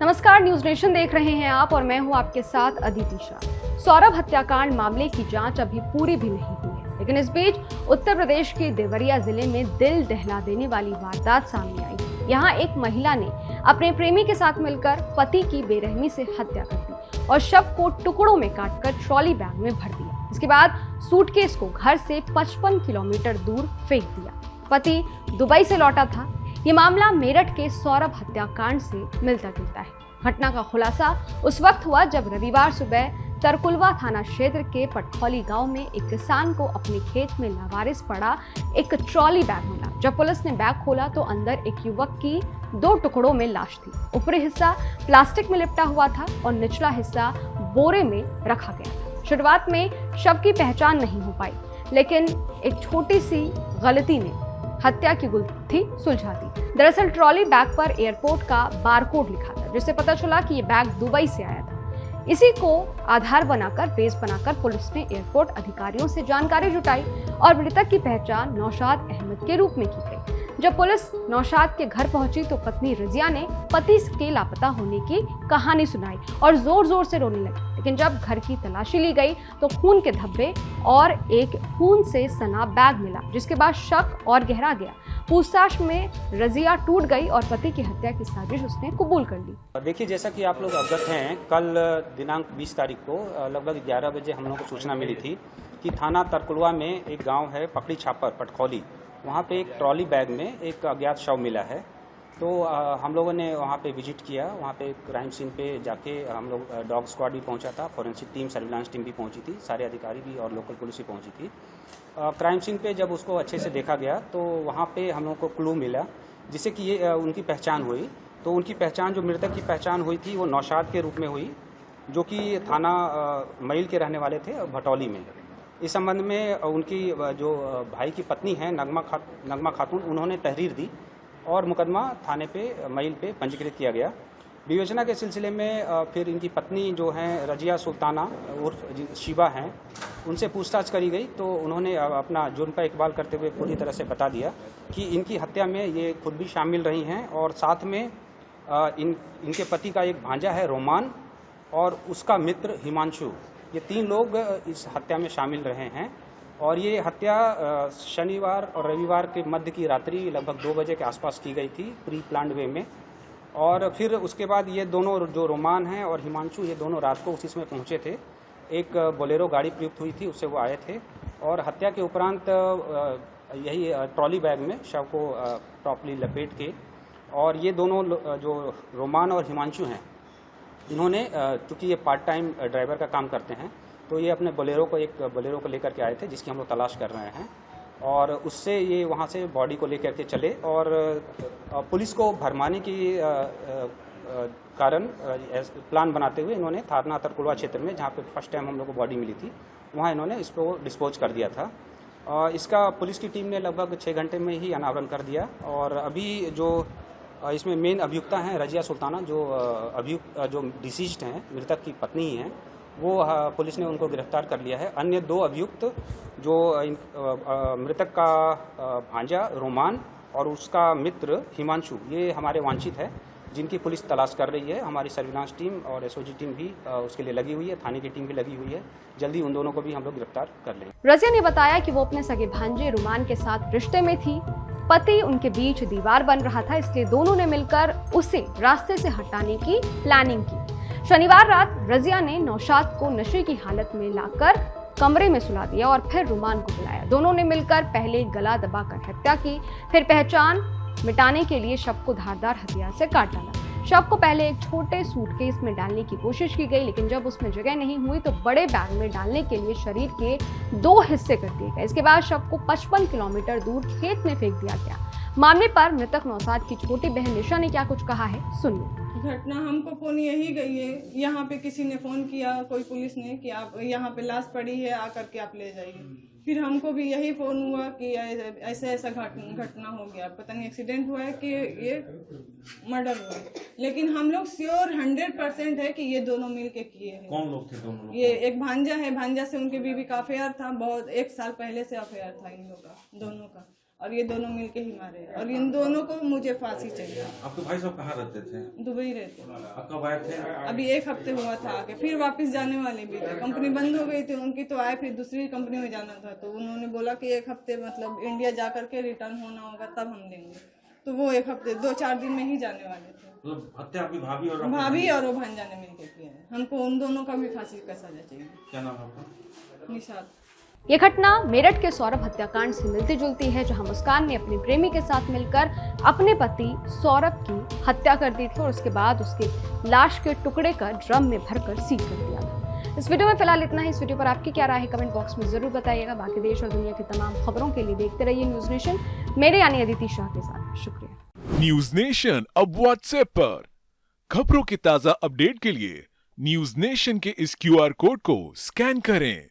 नमस्कार, news nation देख रहे हैं आप और मैं हूं आपके साथ अदिति शाह। सौरभ हत्याकांड मामले की जांच अभी पूरी भी नहीं हुई है, लेकिन इस बीच उत्तर प्रदेश के देवरिया जिले में दिल दहला देने वाली वारदात सामने आई। यहां एक महिला ने अपने प्रेमी के साथ मिलकर पति की बेरहमी से हत्या कर दी और शव को टुकड़ों में काटकर ट्रॉली बैग में भर दिया। इसके बाद सूटकेस को घर से 55 किलोमीटर दूर फेंक दिया। पति दुबई से लौटा था। ये मामला मेरठ के सौरभ हत्याकांड से मिलता जुलता है। घटना का खुलासा उस वक्त हुआ जब रविवार सुबह तरकुलवा थाना क्षेत्र के पटखौली गांव में एक किसान को अपने खेत में लावारिस पड़ा एक ट्रॉली बैग मिला। जब पुलिस ने बैग खोला तो अंदर एक युवक की 2 टुकड़ों में लाश थी। ऊपरी हिस्सा प्लास्टिक में लिपटा हुआ था और निचला हिस्सा बोरे में रखा गया था। शुरुआत में शव की पहचान नहीं हो पाई, लेकिन एक छोटी सी गलती ने हत्या की गुत्थी सुलझा दी। दरअसल ट्रॉली बैग पर एयरपोर्ट का बारकोड लिखा था, जिससे पता चला कि ये बैग दुबई से आया था। इसी को आधार बनाकर बेस बनाकर पुलिस ने एयरपोर्ट अधिकारियों से जानकारी जुटाई और मृतक की पहचान नौशाद अहमद के रूप में की गई। जब पुलिस नौशाद के घर पहुंची तो पत्नी रजिया ने पति के लापता होने की कहानी सुनाई और जोर जोर से रोने लगी। लेकिन जब घर की तलाशी ली गई तो खून के धब्बे और एक खून से सना बैग मिला, जिसके बाद शक और गहरा गया। पूछताछ में रजिया टूट गई और पति की हत्या की साजिश उसने कबूल कर ली। देखिए, जैसा कि आप लोग अवगत हैं, कल दिनांक 20 तारीख को लगभग 11 बजे हम लोगों को सूचना मिली थी कि थाना तरकुलवा में एक गांव है पकड़ी छापर पटखौली, वहाँ पे एक ट्रॉली बैग में एक अज्ञात शव मिला है। तो हम लोगों ने वहाँ पे विजिट किया। वहाँ पे क्राइम सीन पे जाके हम लोग डॉग स्क्वाड भी पहुँचा था, फॉरेंसिक टीम, सर्विलांस टीम भी पहुँची थी, सारे अधिकारी भी और लोकल पुलिस भी पहुँची थी। क्राइम सीन पे जब उसको अच्छे से देखा गया तो वहाँ पे हम लोग को क्लू मिला जिससे कि ये उनकी पहचान हुई। तो उनकी पहचान, जो मृतक की पहचान हुई थी, वो नौशाद के रूप में हुई, जो कि थाना मईल के रहने वाले थे भटौली में। इस संबंध में उनकी जो भाई की पत्नी है नगमा खातून, उन्होंने तहरीर दी और मुकदमा थाने पे मईल पे पंजीकृत किया गया। विवेचना के सिलसिले में फिर इनकी पत्नी जो हैं रजिया सुल्ताना उर्फ शिवा हैं, उनसे पूछताछ करी गई तो उन्होंने अपना जुर्म का इकबाल करते हुए पूरी तरह से बता दिया कि इनकी हत्या में ये खुद भी शामिल रही हैं और साथ में इनके पति का एक भांजा है रोमान और उसका मित्र हिमांशु, ये 3 लोग इस हत्या में शामिल रहे हैं। और ये हत्या शनिवार और रविवार के मध्य की रात्रि लगभग 2 बजे के आसपास की गई थी, प्री प्लान्ड वे में। और फिर उसके बाद ये दोनों, जो रोमान हैं और हिमांशु, ये दोनों रात को उसी में पहुंचे थे। एक बोलेरो गाड़ी प्रयुक्त हुई थी, उससे वो आए थे और हत्या के उपरांत यही ट्रॉली बैग में शव को प्रॉपर्ली लपेट के, और ये दोनों जो रोमान और हिमांशु हैं, इन्होंने, चूँकि ये पार्ट टाइम ड्राइवर का काम करते हैं, तो ये अपने बोलेरो को लेकर के आए थे, जिसकी हम लोग तलाश कर रहे हैं। और उससे ये वहाँ से बॉडी को लेकर के चले और पुलिस को भरमाने की कारण प्लान बनाते हुए इन्होंने थाना तरकुलवा क्षेत्र में, जहाँ पे फर्स्ट टाइम हम लोग को बॉडी मिली थी, वहाँ इन्होंने इसको डिस्पोज कर दिया था। इसका पुलिस की टीम ने लगभग 6 घंटे में ही अनावरण कर दिया। और अभी जो इसमें मेन अभियुक्ता हैं रजिया सुल्ताना, जो डिसीज्ड हैं, मृतक की पत्नी ही हैं, वो पुलिस ने उनको गिरफ्तार कर लिया है। अन्य 2 अभियुक्त, जो मृतक का भांजा रोमान और उसका मित्र हिमांशु, ये हमारे वांछित है, जिनकी पुलिस तलाश कर रही है। हमारी सर्विलांस टीम और एसओजी टीम भी उसके लिए लगी हुई है, थाने की टीम भी लगी हुई है। जल्दी उन दोनों को भी हम लोग गिरफ्तार कर लेंगे। रजिया ने बताया कि वो अपने सगे भांजे रोमान के साथ रिश्ते में थी। पति उनके बीच दीवार बन रहा था, इसलिए दोनों ने मिलकर उसे रास्ते से हटाने की प्लानिंग की। शनिवार रात रजिया ने नौशाद को नशे की हालत में लाकर कमरे में सुला दिया और फिर रोमान को बुलाया। दोनों ने मिलकर पहले गला दबाकर हत्या की, फिर पहचान मिटाने के लिए शव को धारदार हथियार से काट डाला। शव को पहले एक छोटे सूटकेस में डालने की कोशिश की गई, लेकिन जब उसमें जगह नहीं हुई तो बड़े बैग में डालने के लिए शरीर के 2 हिस्से कर दिए गए। इसके बाद शव को 55 किलोमीटर दूर खेत में फेंक दिया गया। मामले पर मृतक नौशाद की छोटी बहन निशा ने क्या कुछ कहा है, सुनिए। घटना हमको फोन यही गई है, यहाँ पे किसी ने फोन किया, कोई पुलिस ने, कि आप यहाँ पे लाश पड़ी है, आकर के आप ले जाइए। फिर हमको भी यही फोन हुआ कि ऐसा ऐसा घटना हो गया, पता नहीं एक्सीडेंट हुआ है कि ये मर्डर हुआ है। लेकिन हम लोग श्योर 100% है कि ये दोनों मिल के किए हैं। कौन लोग थे दोनों लोग? ये एक भांजा है, भांजा से उनके बीवी का अफेयर था, बहुत 1 साल पहले से अफेयर था इन लोग का, दोनों का। और ये दोनों मिलके ही मारे और इन दोनों को मुझे फांसी चाहिए। आपके भाई साहब कहाँ रहते थे? दुबई रहते। आप कब आए थे? अभी 1 हफ्ते हुआ था आके, फिर वापस जाने वाले भी थे। कंपनी बंद हो गई थी उनकी, तो आए, फिर दूसरी कंपनी में जाना था, तो उन्होंने बोला कि 1 हफ्ते मतलब इंडिया जा करके रिटर्न होना होगा तब हम देंगे। तो वो 1 हफ्ते 2-4 दिन में ही जाने वाले थे। मतलब हत्या आपकी भाभी और भाभी और वो भांजा ने मिलकर किया है। हमको उन दोनों का भी फांसी का सजा चाहिए। क्या नाम है आपका? निशाद। ये घटना मेरठ के सौरभ हत्याकांड से मिलती जुलती है, जहां मुस्कान ने अपने प्रेमी के साथ मिलकर अपने पति सौरभ की हत्या कर दी थी और उसके बाद उसके लाश के टुकड़े का ड्रम में भरकर सील कर दिया था। इस वीडियो में फिलहाल इतना ही। इस वीडियो पर आपकी क्या राय है कमेंट बॉक्स में जरूर बताइएगा। बाकी देश और दुनिया की तमाम खबरों के लिए देखते रहिए न्यूज नेशन, मेरे यानी अदिति शाह के साथ। शुक्रिया। न्यूज नेशन अब व्हाट्सएप पर खबरों के ताजा अपडेट के लिए न्यूज नेशन के इस QR कोड को स्कैन करें।